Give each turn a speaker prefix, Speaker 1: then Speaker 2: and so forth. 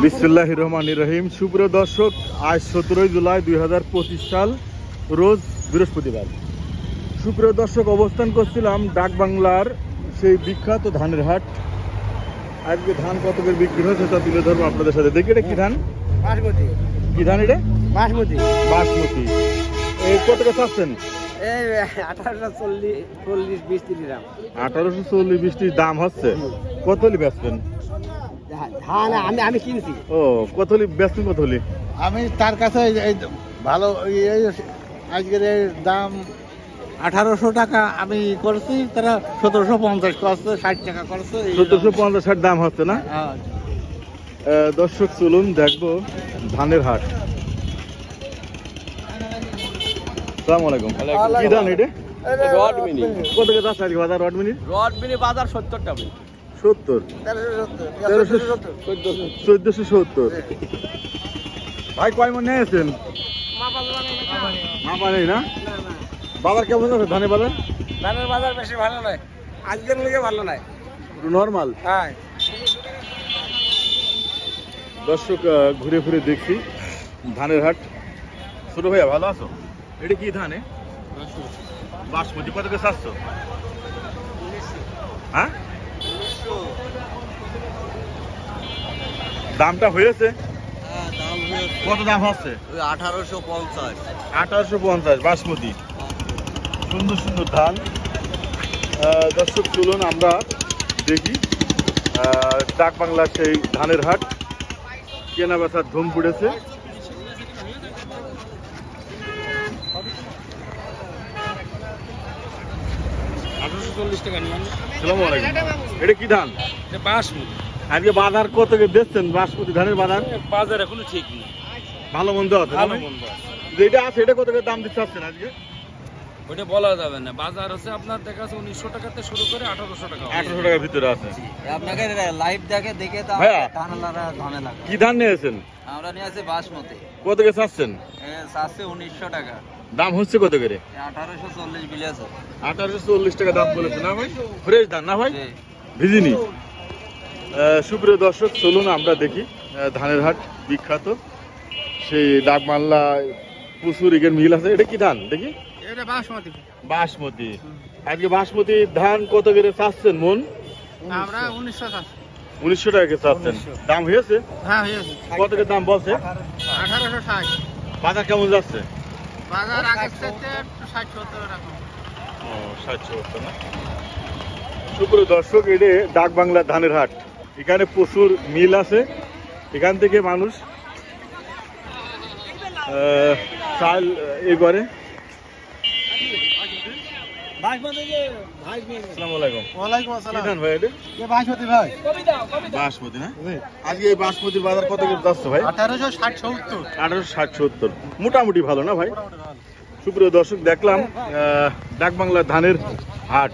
Speaker 1: বিসমিল্লাহির রহমানির রহিম। সুপ্রিয় দর্শক, আজ 17 জুলাই 2025 সাল, রোজ বৃহস্পতিবার। সুপ্রিয় দর্শক, অবস্থান করছিলাম ডাক বাংলার সেই বিখ্যাত ধানের হাট। আজকে ধান কত করে বিক্রি হয়েছে তা তুলে ধরবো আপনাদের সাথে। দেখি এটা কি ধান?
Speaker 2: বাসমতি।
Speaker 1: কি ধান এটা?
Speaker 2: বাসমতি।
Speaker 1: বাসমতি। এই কত করে চাচ্ছেন?
Speaker 2: এই 1840-20 দাম।
Speaker 1: 1840-20 দাম হচ্ছে। কত হলে বেচবেন?
Speaker 2: ধান আমি কিনছি।
Speaker 1: ও, কত হলে বেচবেন? কত হলে?
Speaker 3: আমি তার কাছে এই ভালো আজকের এই দাম 1800 টাকা আমি করছি, তারা 1750 করছে, 60 টাকা করছে।
Speaker 1: 1750-60 দাম হচ্ছে না? দর্শক চলুন দেখবো ধানের হাট। আসসালামু আলাইকুম। কি ধান এটা?
Speaker 2: Rod mini.
Speaker 1: কত করে যাচ্ছে আজকে বাজার রড মিনি?
Speaker 2: রড মিনি বাজার 70 টাকা।
Speaker 1: 70, 1470। ভাই কয় মন নিয়েছেন? মাপা নেই না? বাজার কেমন আছে ধানের বাজার?
Speaker 2: ধানের বাজার বেশি ভালো নয়, আজকের লিগে ভালো নয়,
Speaker 1: নর্মাল।
Speaker 2: হ্যাঁ।
Speaker 1: দর্শক ঘুরে ফিরে দেখছি ধানের হাট। ছোট ভাইয়া ভালো আছো? এটা কি ধানে? বাসমতি। কত করে চাচ্ছ? হ্যাঁ, দামটা হয়েছে? কত দাম হচ্ছে?
Speaker 3: 1850।
Speaker 1: 1850 বাসমতি। সুন্দর সুন্দর ধান। দর্শক চলুন আমরা দেখি ডাক বাংলার সেই ধানের হাট। কেনা বেচার ধুম পড়েছে। আসসালামু আলাইকুম। এটা কি ধান?
Speaker 2: বাসমতি।
Speaker 1: আজকে বাজার কত করে দিচ্ছেন বাসমতি ধানের বাজার?
Speaker 2: বাজার এখনো ঠিক নেই,
Speaker 1: ভালো মন্দ আছে?
Speaker 2: ভালো মন্দ আছে।
Speaker 1: যেটা আছে এটা কত করে দাম দিতে চাচ্ছেন আজকে?
Speaker 2: ওইটা বলা যাবে না। বাজার হচ্ছে আপনার দেখা যাচ্ছে 1900 টাকাতে শুরু করে 1800 টাকা।
Speaker 1: 1800 টাকার ভিতরে আছে।
Speaker 2: আপনাকে লাইভ দেখে তো
Speaker 1: ভাইয়া,
Speaker 2: ধানলারা ধনে লাগে।
Speaker 1: কি ধান নিয়েছেন?
Speaker 2: আমরা নিয়ে আছে বাসমতি।
Speaker 1: কত করে চাচ্ছেন?
Speaker 2: চাচ্ছে 1900 টাকা।
Speaker 1: দাম হচ্ছে কত করে?
Speaker 2: 1840 বিলে আছে।
Speaker 1: 1840 টাকা দাম বলেছে না ভাই? ফ্রেশ ধান না ভাই? ভিজিনি। সুপ্রিয় দর্শক চলুন আমরা দেখি ধানের হাট বিখ্যাত সেই ডাক বাংলা প্রচুর ইগের মিল আছে। এটা কি ধান দেখি?
Speaker 2: এটা বাসমতি।
Speaker 1: বাসমতি। আজকে বাসমতি ধান কত করে চাচ্ছেন মন?
Speaker 2: আমরা 1900 চাচ্ছি।
Speaker 1: 1900 টাকা করে চাচ্ছেন। দাম হয়েছে?
Speaker 2: হ্যাঁ হয়েছে।
Speaker 1: কত করে দাম বলছে?
Speaker 2: 1860।
Speaker 1: বাজার কেমন যাচ্ছে?
Speaker 2: বাজার আগের চাইতে 60-70 টাকা।
Speaker 1: ও, 60-70 না? সুপ্রিয় দর্শক, এটা ডাক বাংলা ধানের হাট। এখানে প্রচুর মিল আছে। এখান থেকে মানুষ চাল এ করে। আসসালামু আলাইকুম। কি ধান ভাই এটা?
Speaker 3: বাসমতি ভাই,
Speaker 1: বাসমতি না? আজকে এই বাসমতির বাজার কত করে যাচ্ছে ভাই?
Speaker 3: 1860-70।
Speaker 1: 1860-70। মোটামুটি ভালো না ভাই? সুপ্রিয় দর্শক, দেখলাম ডাক বাংলা ধানের হাট।